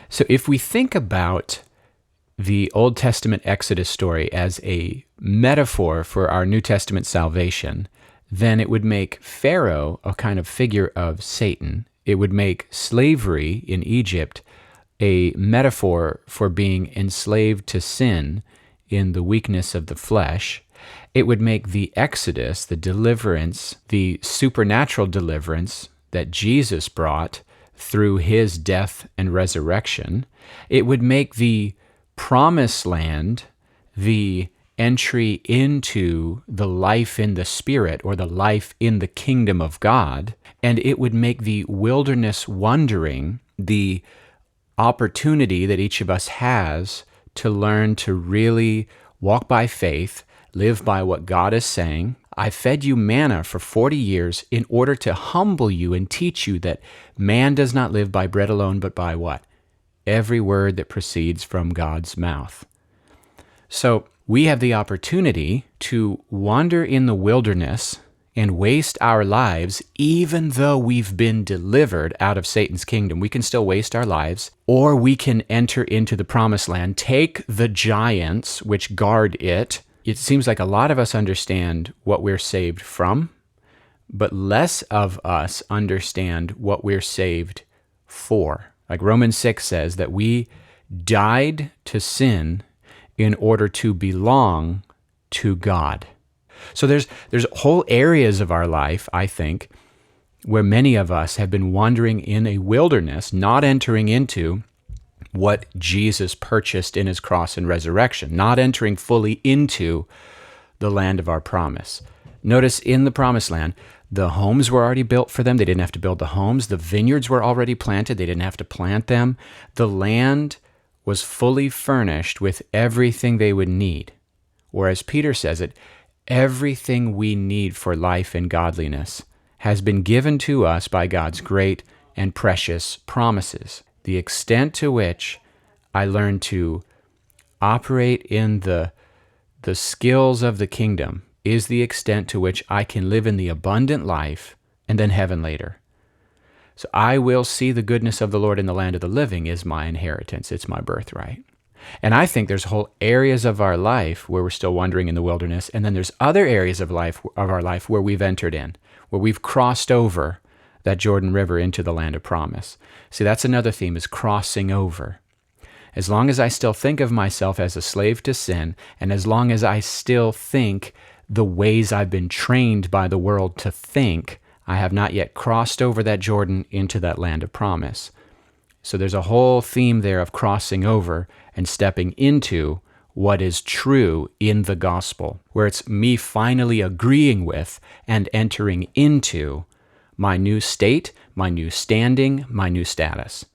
So if we think about the Old Testament Exodus story as a metaphor for our New Testament salvation, then it would make Pharaoh a kind of figure of Satan. It would make slavery in Egypt a metaphor for being enslaved to sin in the weakness of the flesh. It would make the Exodus, the deliverance, the supernatural deliverance that Jesus brought through his death and resurrection. It would make the promised land the entry into the life in the Spirit, or the life in the kingdom of God. And it would make the wilderness wandering the opportunity that each of us has to learn to really walk by faith, live by what God is saying. I fed you manna for 40 years in order to humble you and teach you that man does not live by bread alone, but by what? Every word that proceeds from God's mouth. So we have the opportunity to wander in the wilderness and waste our lives, even though we've been delivered out of Satan's kingdom. We can still waste our lives, or we can enter into the promised land, take the giants which guard it. It seems like a lot of us understand what we're saved from, but less of us understand what we're saved for. Like Romans 6 says that we died to sin in order to belong to God. So there's whole areas of our life, I think, where many of us have been wandering in a wilderness, not entering into what Jesus purchased in his cross and resurrection, not entering fully into the land of our promise. Notice in the promised land, the homes were already built for them. They didn't have to build the homes. The vineyards were already planted. They didn't have to plant them. The land was fully furnished with everything they would need. Or as Peter says it, everything we need for life and godliness has been given to us by God's great and precious promises. The extent to which I learned to operate in the skills of the kingdom is the extent to which I can live in the abundant life and then heaven later. So I will see the goodness of the Lord in the land of the living is my inheritance. It's my birthright. And I think there's whole areas of our life where we're still wandering in the wilderness, and then there's other areas of our life where we've entered in, where we've crossed over that Jordan River into the land of promise. See, that's another theme, is crossing over. As long as I still think of myself as a slave to sin, and as long as I still think the ways I've been trained by the world to think, I have not yet crossed over that Jordan into that land of promise. So there's a whole theme there of crossing over and stepping into what is true in the gospel, where it's me finally agreeing with and entering into my new state, my new standing, my new status.